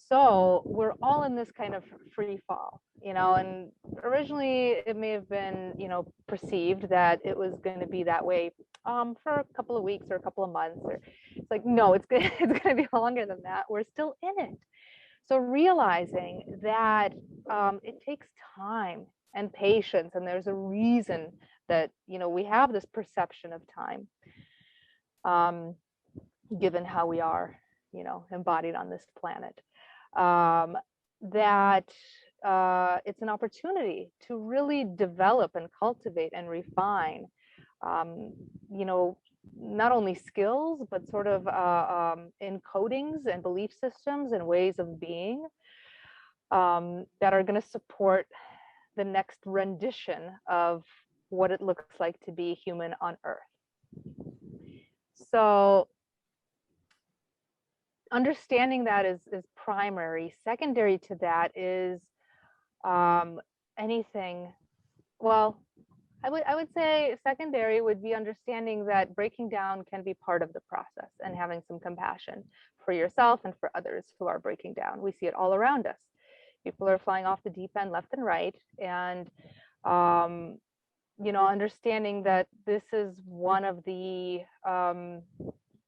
C: So we're all in this kind of free fall, and originally it may have been, perceived that it was going to be that way for a couple of weeks or a couple of months, or it's like, no, it's going to be longer than that. We're still in it. So realizing that it takes time and patience, and there's a reason that, we have this perception of time, given how we are, embodied on this planet. That it's an opportunity to really develop and cultivate and refine, not only skills, but sort of encodings and belief systems and ways of being that are going to support the next rendition of what it looks like to be human on Earth. So understanding that is primary. Secondary to that is anything. Well, I would say secondary would be understanding that breaking down can be part of the process, and having some compassion for yourself and for others who are breaking down. We see it all around us. People are flying off the deep end left and right, and understanding that this is one of the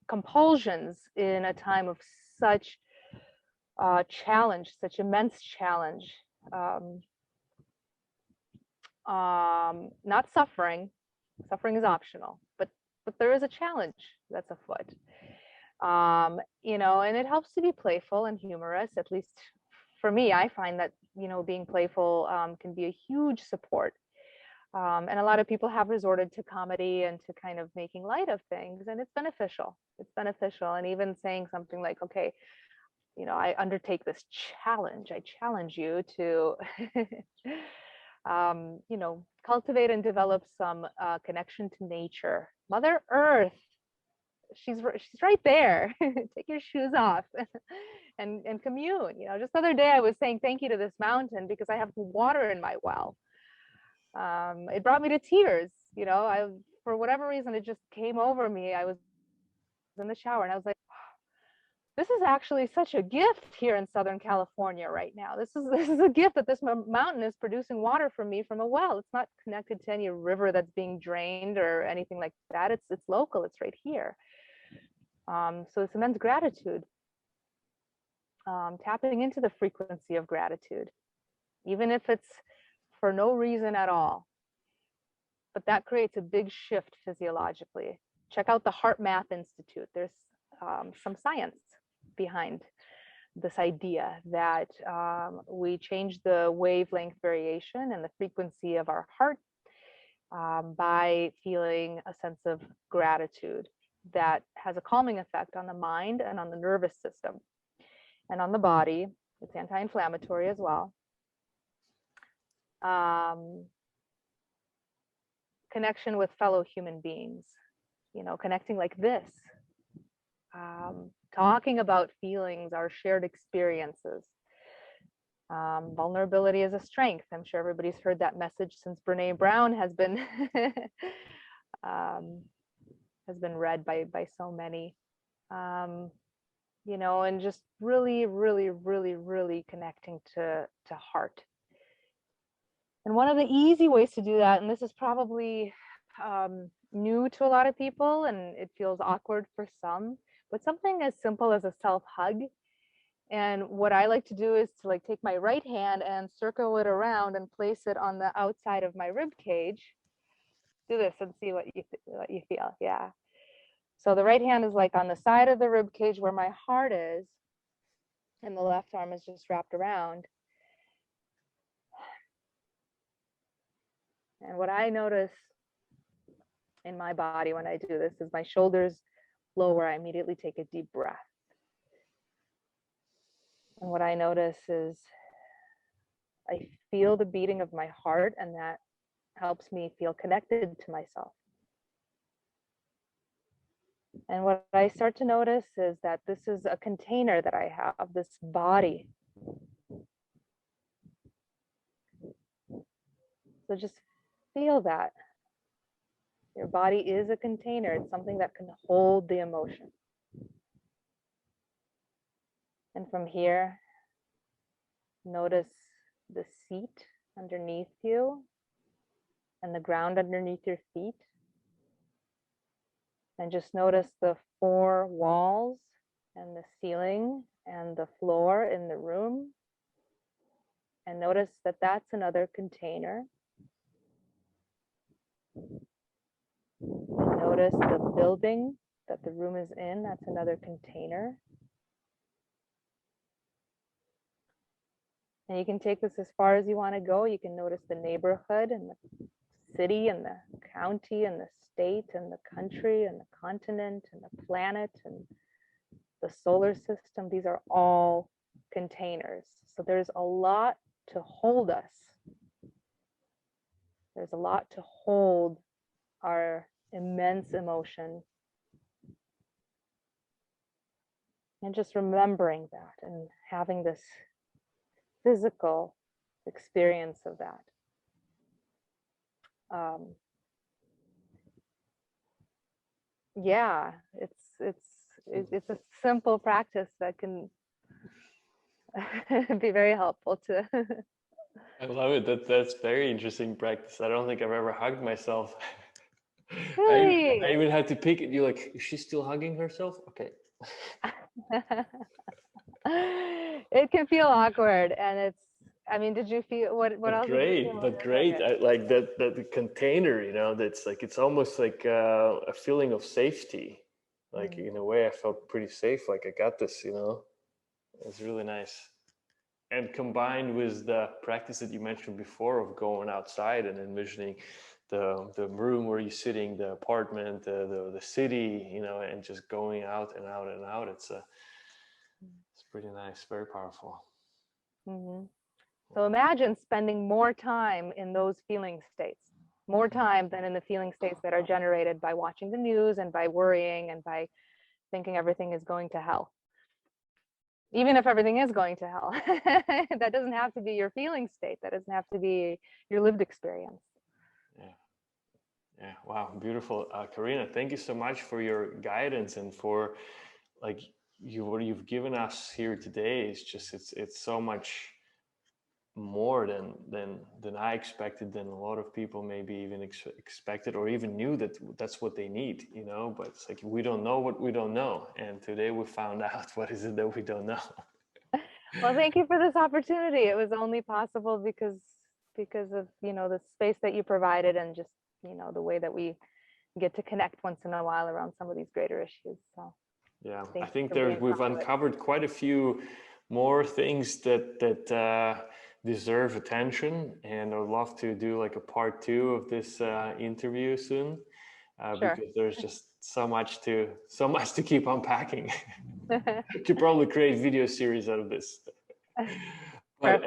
C: compulsions in a time of such challenge, such immense challenge. Not suffering. Suffering is optional, but there is a challenge that's afoot. And it helps to be playful and humorous. At least for me, I find that being playful can be a huge support. And a lot of people have resorted to comedy and to kind of making light of things, and it's beneficial. It's beneficial. And even saying something like, okay, I undertake this challenge. I challenge you to, cultivate and develop some connection to nature. Mother Earth, she's right there. Take your shoes off and commune. Just the other day I was saying thank you to this mountain because I have water in my well. It brought me to tears. For whatever reason, it just came over me. I was in the shower and I was like, this is actually such a gift here in Southern California right now. This is a gift that this mountain is producing water for me from a well. It's not connected to any river that's being drained or anything like that. It's local. It's right here. So it's immense gratitude. Tapping into the frequency of gratitude, even if it's for no reason at all. But that creates a big shift physiologically. Check out the Heart Math Institute. There's some science behind this idea that we change the wavelength variation and the frequency of our heart by feeling a sense of gratitude that has a calming effect on the mind and on the nervous system and on the body. It's anti-inflammatory as well. Connection with fellow human beings, connecting like this, talking about feelings, our shared experiences. Vulnerability is a strength. I'm sure everybody's heard that message since Brene Brown has been read by so many. And just really, really, really, really connecting to heart. And one of the easy ways to do that, and this is probably new to a lot of people and it feels awkward for some, but something as simple as a self hug And what I like to do is to like take my right hand and circle it around and place it on the outside of my rib cage. Do this and see what you feel. Yeah. So the right hand is like on the side of the rib cage where my heart is, and the left arm is just wrapped around. And what I notice in my body when I do this is my shoulders lower. I immediately take a deep breath. And what I notice is I feel the beating of my heart, and that helps me feel connected to myself. And what I start to notice is that this is a container that I have, this body. So just feel that. Your body is a container. It's something that can hold the emotion. And from here, notice the seat underneath you and the ground underneath your feet. And just notice the four walls and the ceiling and the floor in the room. And notice that that's another container. And notice the building that the room is in. That's another container. And you can take this as far as you want to go. You can notice the neighborhood and the city and the county and the state and the country and the continent and the planet and the solar system. These are all containers. So there's a lot to hold us. There's a lot to hold our immense emotion. And just remembering that and having this physical experience of that. Yeah, it's a simple practice that can be very helpful to.
A: I love it. That's very interesting practice. I don't think I've ever hugged myself.
C: Really?
A: I even had to pick it. You're like, is she still hugging herself? Okay.
C: It can feel awkward, and it's. I mean, did you feel what else?
A: Great, but great.
C: Okay.
A: I like that the container. You know, that's like it's almost like a feeling of safety. Like in a way, I felt pretty safe. Like I got this. You know, it's really nice. And combined with the practice that you mentioned before of going outside and envisioning the room where you're sitting, the apartment, the city, you know, and just going out and out and out. It's pretty nice, very powerful.
C: Mm-hmm. So imagine spending more time in those feeling states, more time than in the feeling states that are generated by watching the news and by worrying and by thinking everything is going to hell. Even if everything is going to hell, that doesn't have to be your feeling state. That doesn't have to be your lived experience.
A: Yeah. Wow. Beautiful. Karina, thank you so much for your guidance and for like what you've given us here today. It's just, it's so much more than I expected, than a lot of people maybe even expected or even knew that that's what they need, you know, but it's like, we don't know what we don't know. And today we found out what is it that we don't know.
C: Well, thank you for this opportunity. It was only possible because of, you know, the space that you provided and just, you know, the way that we get to connect once in a while around some of these greater issues. So
A: yeah, I
C: thanks
A: think
C: for
A: we've uncovered quite a few more things that deserve attention, and I'd love to do like a part 2 of this interview soon,
C: Sure.
A: because there's just so much to keep unpacking. Could probably create video series out of this. But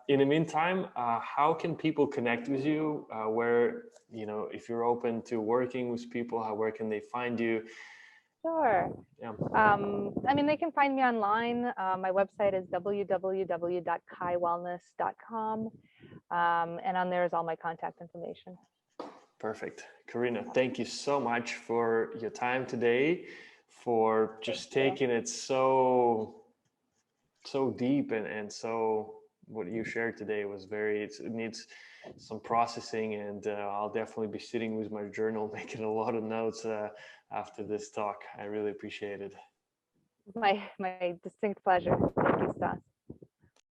A: in the meantime, how can people connect with you? Where, you know, if you're open to working with people, where can they find you?
C: Sure.
A: Yeah.
C: I mean, they can find me online. My website is www.kaiwellness.com. And on there is all my contact information.
A: Perfect. Karina, thank you so much for your time today, for just taking it so deep, and so what you shared today was it needs some processing, and I'll definitely be sitting with my journal making a lot of notes after this talk. I really appreciate it.
C: My distinct pleasure. Thank you, Stas.